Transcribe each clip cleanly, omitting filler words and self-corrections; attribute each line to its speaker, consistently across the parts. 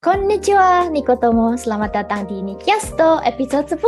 Speaker 1: Konnichiwa, Nikotomo. Selamat datang di Nikiasto episode 10.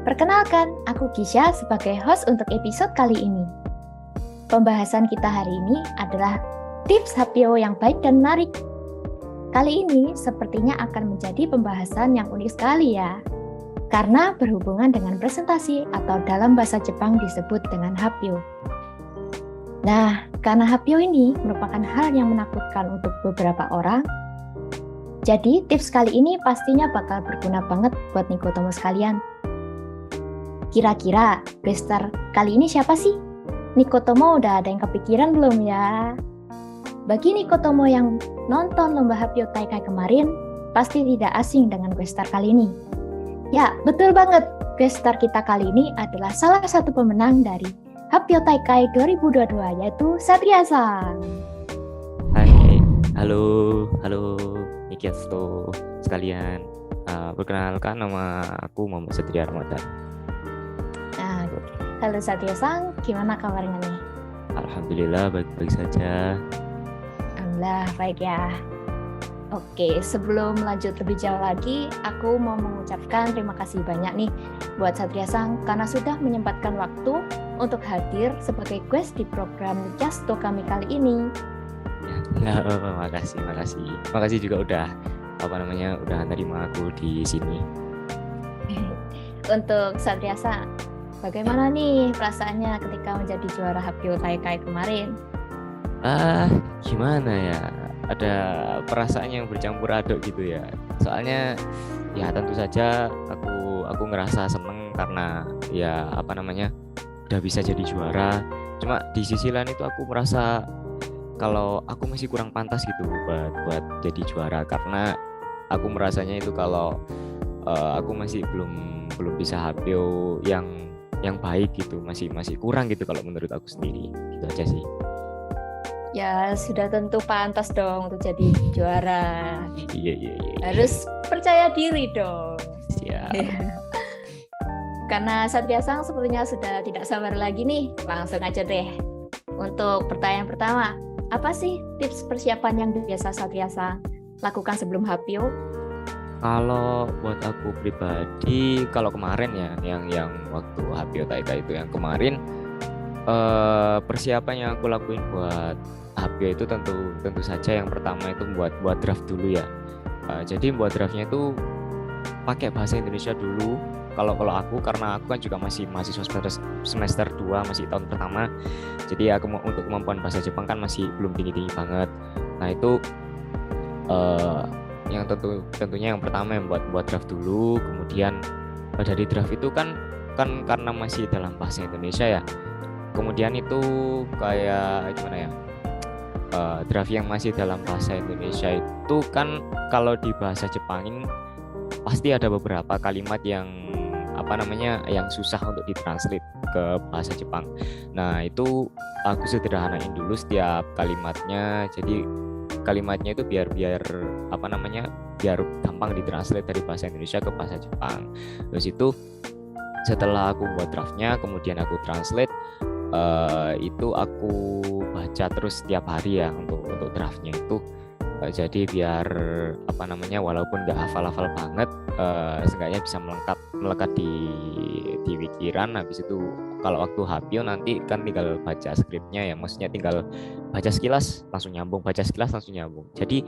Speaker 1: Perkenalkan, aku Gisha sebagai host untuk episode kali ini. Pembahasan kita hari ini adalah tips HPO yang baik dan menarik. Kali ini sepertinya akan menjadi pembahasan yang unik sekali ya. Karena berhubungan dengan presentasi atau dalam bahasa Jepang disebut dengan HPO. Nah, karena HPO ini merupakan hal yang menakutkan untuk beberapa orang, jadi tips kali ini pastinya bakal berguna banget buat Nikotomo sekalian. Kira-kira guestar kali ini siapa sih? Nikotomo udah ada yang kepikiran belum ya? Bagi Nikotomo yang nonton lomba HPO Taikai kemarin, pasti tidak asing dengan guestar kali ini. Ya, betul banget. Guestar kita kali ini adalah salah satu pemenang dari HPO Taikai 2022, yaitu Satria-san.
Speaker 2: Hai, halo Nikiasto sekalian. Perkenalkan, nama aku Muhammad Satria Ramadan.
Speaker 1: Nah, halo Satria-san, gimana kabarnya nih?
Speaker 2: Alhamdulillah baik-baik saja.
Speaker 1: Alhamdulillah baik ya. Oke, sebelum lanjut lebih jauh lagi, aku mau mengucapkan terima kasih banyak nih buat Satria-san karena sudah menyempatkan waktu untuk hadir sebagai guest di program Nikiasto kami kali ini.
Speaker 2: Ya, makasih juga udah nerima aku di sini.
Speaker 1: Untuk Satria-san, bagaimana nih perasaannya ketika menjadi juara HPO Taikai kemarin?
Speaker 2: Gimana ya? Ada perasaan yang bercampur aduk gitu ya. Soalnya ya tentu saja aku ngerasa seneng karena ya udah bisa jadi juara. Cuma di sisi lain itu aku merasa kalau aku masih kurang pantas gitu buat jadi juara, karena aku merasanya itu kalau aku masih belum bisa HPO yang baik gitu, masih kurang gitu kalau menurut aku sendiri. Gitu aja sih.
Speaker 1: Ya, sudah tentu pantas dong untuk jadi juara.
Speaker 2: Iya.
Speaker 1: Harus percaya diri dong.
Speaker 2: Siap.
Speaker 1: Karena Satria-san sepertinya sudah tidak sabar lagi nih. Langsung aja deh. Untuk pertanyaan pertama, apa sih tips persiapan yang biasa Satria-san lakukan sebelum HPO?
Speaker 2: Kalau buat aku pribadi, kalau kemarin ya, yang waktu HPO Taikai itu yang kemarin, persiapan yang aku lakuin buat HPO itu tentu saja yang pertama itu buat draft dulu ya. Jadi buat draftnya itu pakai bahasa Indonesia dulu. Kalau aku, karena aku kan juga masih mahasiswa semester 2, masih tahun pertama. Jadi aku untuk kemampuan bahasa Jepang kan masih belum tinggi banget. Nah itu yang tentunya yang pertama yang buat draft dulu. Kemudian dari draft itu kan karena masih dalam bahasa Indonesia ya. Kemudian itu kayak gimana ya, draft yang masih dalam bahasa Indonesia itu kan kalau di bahasa Jepangin pasti ada beberapa kalimat yang susah untuk ditranslate ke bahasa Jepang. Nah itu aku sederhanain dulu setiap kalimatnya, jadi kalimatnya itu biar gampang ditranslate dari bahasa Indonesia ke bahasa Jepang. Terus itu setelah aku buat draftnya, kemudian aku translate, itu aku baca terus setiap hari ya untuk draftnya itu. Jadi biar walaupun nggak hafal-hafal banget, seenggaknya bisa melekat di pikiran. Habis itu kalau waktu HPO nanti kan tinggal baca skripnya ya, maksudnya tinggal baca sekilas langsung nyambung, jadi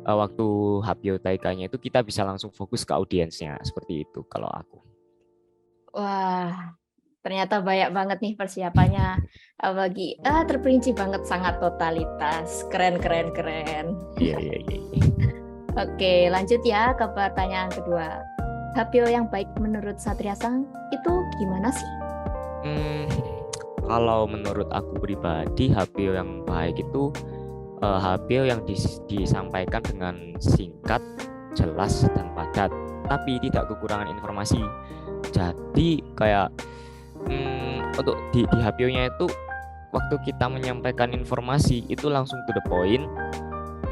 Speaker 2: waktu HPO Taikainya itu kita bisa langsung fokus ke audiensnya, seperti itu kalau aku.
Speaker 1: Wah, ternyata banyak banget nih persiapannya. Apalagi terperinci banget, sangat totalitas. Keren.
Speaker 2: Iya.
Speaker 1: Oke, lanjut ya ke pertanyaan kedua. HPO yang baik menurut Satria-san itu gimana sih?
Speaker 2: Kalau menurut aku pribadi, HPO yang baik itu HPO yang disampaikan dengan singkat, jelas, dan padat, tapi tidak kekurangan informasi. Jadi kayak untuk di HPO-nya itu waktu kita menyampaikan informasi itu langsung to the point,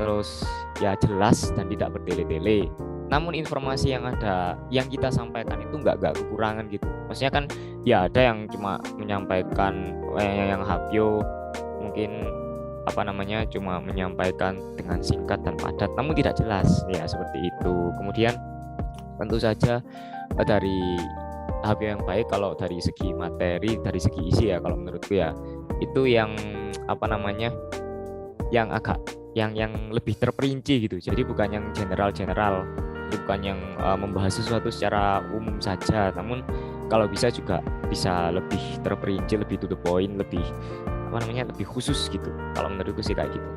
Speaker 2: terus ya jelas dan tidak bertele-tele. Namun informasi yang kita sampaikan itu nggak kekurangan gitu. Maksudnya kan ya ada yang cuma menyampaikan yang HPO mungkin cuma menyampaikan dengan singkat dan padat namun tidak jelas ya, seperti itu. Kemudian tentu saja dari HP yang baik kalau dari segi materi, dari segi isi ya, kalau menurutku ya itu yang yang agak yang lebih terperinci gitu. Jadi bukan yang general, bukan yang membahas sesuatu secara umum saja, namun kalau bisa juga bisa lebih terperinci, lebih to the point, lebih lebih khusus gitu. Kalau menurutku sih kayak gitu.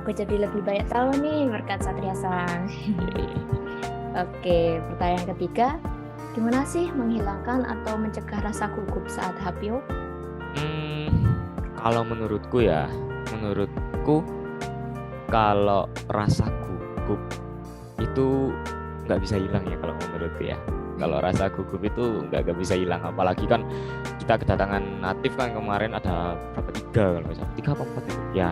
Speaker 1: Aku jadi lebih banyak tahu nih berkat Satria-san. Oke, pertanyaan ketiga, gimana sih menghilangkan atau mencegah rasa gugup saat hapyo?
Speaker 2: Kalau menurutku kalau rasa gugup itu nggak bisa hilang ya, kalau menurutku ya. Kalau rasa gugup itu nggak bisa hilang, apalagi kan kita kedatangan natif kan kemarin ada berapa, 3 kalau nggak salah, 3 apa 4 itu ya.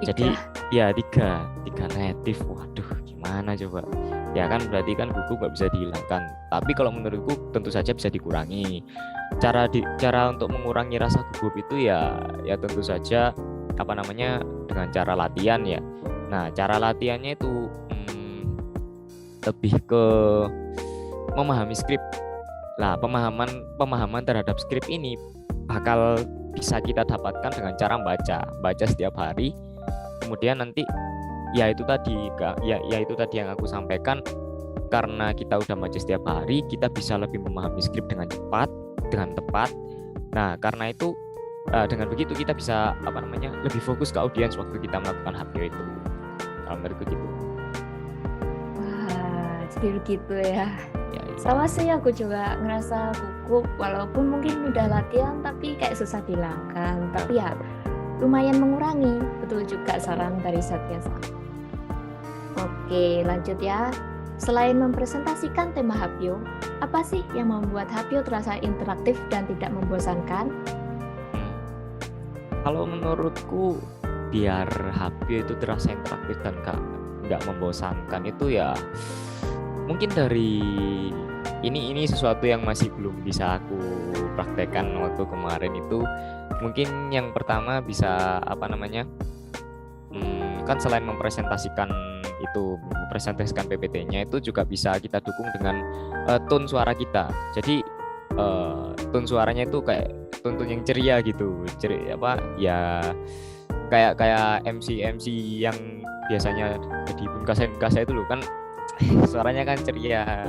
Speaker 2: Jadi ya 3 natif, waduh gimana coba ya, kan berarti kan gugup nggak bisa dihilangkan. Tapi kalau menurutku tentu saja bisa dikurangi. Cara untuk mengurangi rasa gugup itu ya tentu saja dengan cara latihan ya. Nah, cara latihannya itu lebih ke memahami skrip. Nah, pemahaman terhadap skrip ini bakal bisa kita dapatkan dengan cara baca setiap hari. Kemudian nanti ya itu tadi yang aku sampaikan, karena kita udah baca setiap hari, kita bisa lebih memahami skrip dengan cepat, dengan tepat. Nah, karena itu dengan begitu kita bisa lebih fokus ke audiens waktu kita melakukan hapyo itu. Kalau menurutku gitu.
Speaker 1: Wah, jadi begitu ya.
Speaker 2: Ya.
Speaker 1: Sama sih, aku juga ngerasa gugup walaupun mungkin udah latihan tapi kayak susah dihilangkan. Tapi ya lumayan mengurangi. Betul juga saran dari Satria-san. Oke, lanjut ya. Selain mempresentasikan tema hapyo, apa sih yang membuat hapyo terasa interaktif dan tidak membosankan?
Speaker 2: Kalau menurutku biar hapyo itu terasa interaktif dan nggak membosankan itu ya mungkin dari ini sesuatu yang masih belum bisa aku praktekkan waktu kemarin itu. Mungkin yang pertama bisa kan selain mempresentasikan PPT-nya itu juga bisa kita dukung dengan tone suara kita. Jadi tone suaranya itu kayak tone yang ceria gitu, ya kayak MC yang biasanya jadi bungkasa itu loh kan, suaranya kan ceria,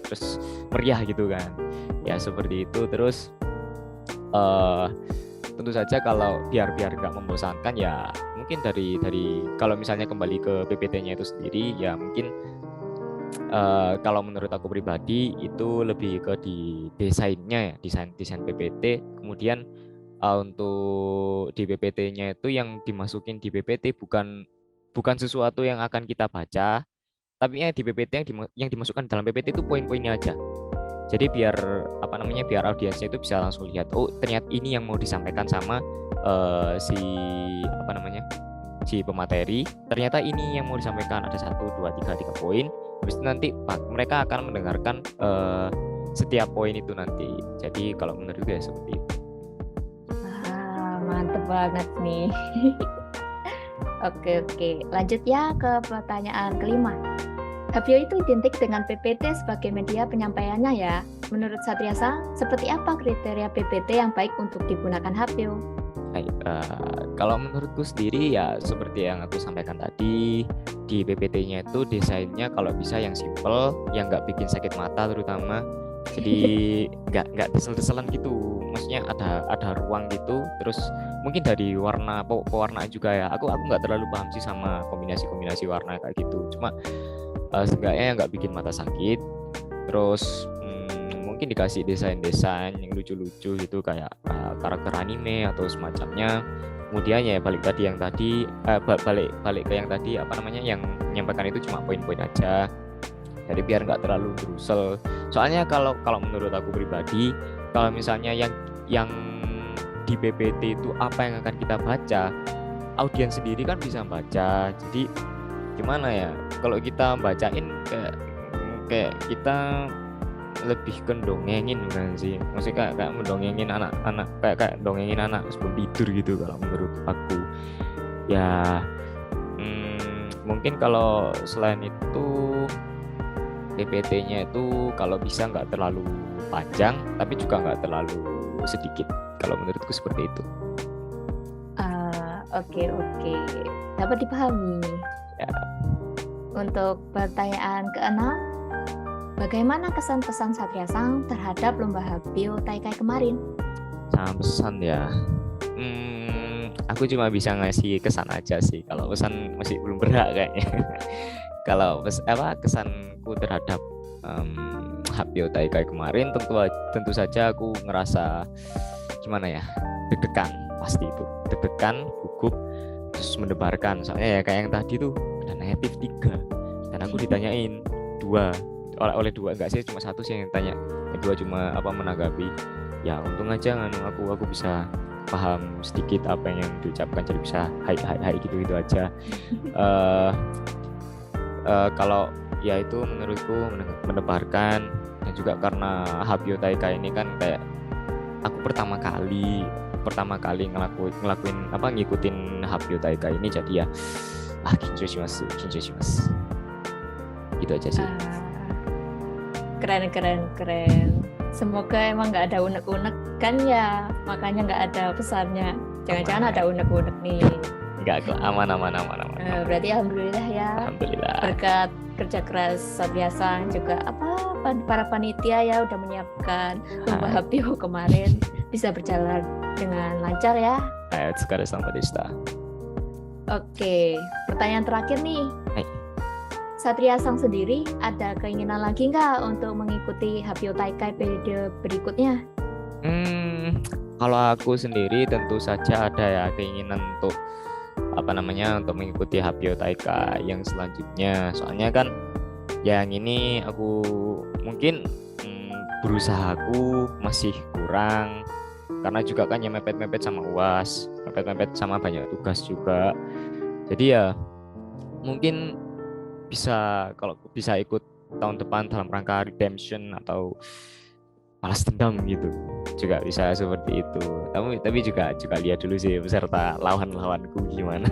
Speaker 2: terus meriah gitu kan ya, seperti itu. Terus tentu saja kalau biar nggak membosankan ya mungkin dari kalau misalnya kembali ke PPT-nya itu sendiri ya mungkin kalau menurut aku pribadi itu lebih ke di desainnya ya, desain PPT. Kemudian untuk di PPT-nya itu yang dimasukin di PPT bukan sesuatu yang akan kita baca, tapi di PPT yang dimasukkan dalam PPT itu poin-poinnya aja. Jadi biar audiensnya itu bisa langsung lihat, oh ternyata ini yang mau disampaikan sama si pemateri, ternyata ini yang mau disampaikan, ada 1, 2, 3 poin. Habis itu nanti mereka akan mendengarkan setiap poin itu nanti. Jadi kalau menurut gue ya seperti itu.
Speaker 1: Mantep banget nih. Oke, lanjut ya ke pertanyaan kelima. Hapyo itu identik dengan PPT sebagai media penyampaiannya ya. Menurut Satria-san, seperti apa kriteria PPT yang baik untuk digunakan hapyo?
Speaker 2: Kalau menurutku sendiri ya seperti yang aku sampaikan tadi, di PPT-nya itu desainnya kalau bisa yang simple, yang nggak bikin sakit mata terutama. Jadi nggak desel-deselan gitu. Maksudnya ada ruang gitu. Terus mungkin dari pewarnaan juga ya. Aku nggak terlalu paham sih sama kombinasi warna kayak gitu. Cuma seenggaknya nggak bikin mata sakit. Terus mungkin dikasih desain yang lucu-lucu gitu kayak karakter anime atau semacamnya. Kemudian ya balik ke yang tadi yang menyampaikan itu cuma poin-poin aja. Jadi biar nggak terlalu berusel. Soalnya kalau menurut aku pribadi, kalau misalnya yang di PPT itu apa yang akan kita baca, audiens sendiri kan bisa baca. Jadi gimana ya, kalau kita bacain kayak kita lebih ke dongengin bukan sih, maksudnya kayak mendongengin anak-anak, kayak dongengin anak sebelum tidur gitu kalau menurut aku ya. Mungkin kalau selain itu PPT-nya itu kalau bisa nggak terlalu panjang tapi juga nggak terlalu sedikit, kalau menurutku seperti itu.
Speaker 1: Oke, dapat dipahami.
Speaker 2: Ya.
Speaker 1: Untuk pertanyaan keenam, bagaimana kesan pesan Satria Sang terhadap lomba Hapyo Taikai kemarin?
Speaker 2: Sama pesan ya, aku cuma bisa ngasih kesan aja sih, kalau pesan masih belum berhak kayaknya. Kalau kesanku terhadap Hapyo Taikai kemarin, tentu saja aku ngerasa gimana ya, deg-degan, pasti itu deg-degan, gugup, terus mendebarkan. Soalnya ya kayak yang tadi tuh ada negatif 3 dan aku ditanyain 2 oleh 2, enggak sih, cuma 1 sih yang tanya, yang 2 cuma menanggapi. Ya untung aja aku bisa paham sedikit apa yang diucapkan, jadi bisa hai gitu aja. Kalau ya itu menurutku mendebarkan, dan juga karena Hapyo Taikai ini kan kayak aku pertama kali ngikutin Hapyo Taikai ini, jadi ya kinjoshimasu gitu aja sih.
Speaker 1: Keren. Semoga emang nggak ada unek-unek kan ya, makanya nggak ada pesannya. Jangan-jangan ada unek-unek nih.
Speaker 2: Enggak kok, aman.
Speaker 1: Berarti alhamdulillah ya.
Speaker 2: Alhamdulillah.
Speaker 1: Berkat kerja keras Satria Sang juga para panitia ya udah menyiapkan lomba Hapyo kemarin bisa berjalan dengan lancar ya.
Speaker 2: Sekarang sampai desta.
Speaker 1: Oke, pertanyaan terakhir nih.
Speaker 2: Hai.
Speaker 1: Satria Sang sendiri ada keinginan lagi nggak untuk mengikuti Hapyo Taikai periode berikutnya?
Speaker 2: Kalau aku sendiri tentu saja ada ya keinginan untuk untuk mengikuti Hapyo Taikai yang selanjutnya. Soalnya kan yang ini aku mungkin berusahaku masih kurang, karena juga kan ya mepet-mepet sama UAS, mepet-mepet sama banyak tugas juga. Jadi ya mungkin kalau bisa ikut tahun depan dalam rangka redemption atau balas dendam gitu, juga bisa seperti itu. Tapi juga lihat dulu sih beserta lawan-lawanku gimana.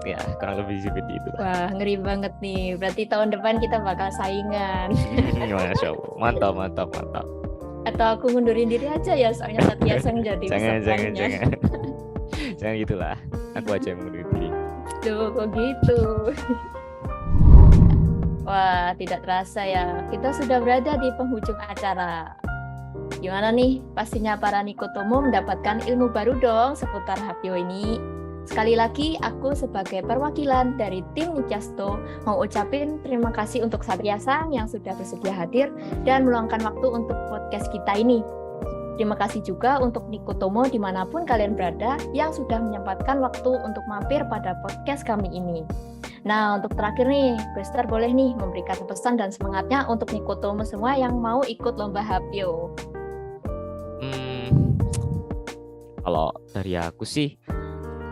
Speaker 2: Ya kurang lebih seperti itu.
Speaker 1: Wah, ngeri banget nih. Berarti tahun depan kita bakal saingan.
Speaker 2: Masya Allah. Mantap.
Speaker 1: Atau aku mundurin diri aja ya, soalnya Satria Sang jadi
Speaker 2: jangan. Jangan gitulah. Aku aja yang mundurin diri.
Speaker 1: Tuh, kok gitu. Wah, tidak terasa ya, kita sudah berada di penghujung acara. Gimana nih? Pastinya para Nikotomo mendapatkan ilmu baru dong seputar Hapyo ini. Sekali lagi, aku sebagai perwakilan dari tim Nikyasto mau ucapin terima kasih untuk Satria Sang yang sudah bersedia hadir dan meluangkan waktu untuk podcast kita ini. Terima kasih juga untuk Nikotomo dimanapun kalian berada yang sudah menyempatkan waktu untuk mampir pada podcast kami ini. Nah, untuk terakhir nih, Bester boleh nih memberikan pesan dan semangatnya untuk Nikotomo semua yang mau ikut lomba Hapyo.
Speaker 2: Kalau dari aku sih,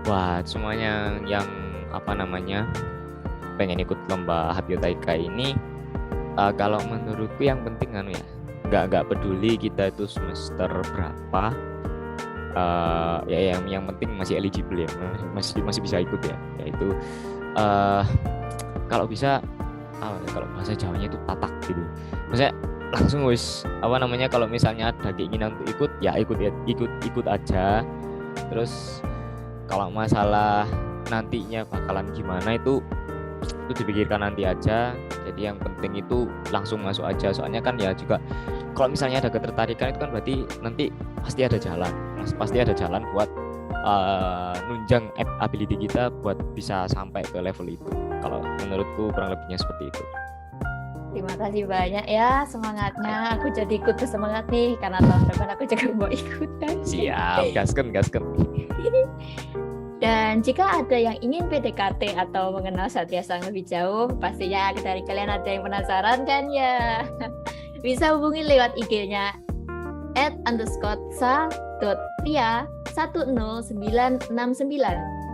Speaker 2: buat semuanya yang pengen ikut lomba Hapyo Taikai ini, kalau menurutku yang penting nggak peduli kita itu semester berapa, yang penting masih eligible ya, masih bisa ikut ya. Yaitu kalau bisa kalau bahasa Jawanya itu tatak gitu. Maksudnya langsung kalau misalnya ada keinginan untuk ikut ya ikut aja. Terus kalau masalah nantinya bakalan gimana itu dipikirkan nanti aja. Jadi yang penting itu langsung masuk aja. Soalnya kan ya juga kalau misalnya ada ketertarikan itu kan berarti nanti pasti ada jalan buat nunjang ability kita buat bisa sampai ke level itu. Kalau menurutku kurang lebihnya seperti itu.
Speaker 1: Terima kasih banyak ya semangatnya. Aku jadi ikut semangat nih karena tahun depan aku juga mau ikutan.
Speaker 2: Siap, gasken.
Speaker 1: Dan jika ada yang ingin PDKT atau mengenal Satria Sang lebih jauh, pastinya dari kalian ada yang penasaran kan ya? Bisa hubungi lewat IG-nya @_sa.ria10969.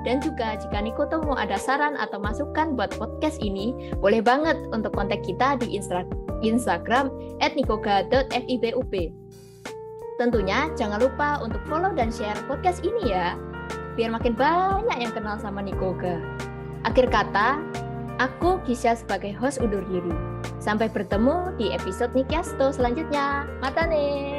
Speaker 1: Dan juga jika Nikotomo ada saran atau masukan buat podcast ini, boleh banget untuk kontak kita di Instagram @nikoga.fibub. Tentunya jangan lupa untuk follow dan share podcast ini ya, biar makin banyak yang kenal sama Nikoga. Akhir kata, aku Gisha sebagai host undur diri. Sampai bertemu di episode Nikiasto selanjutnya. Matane!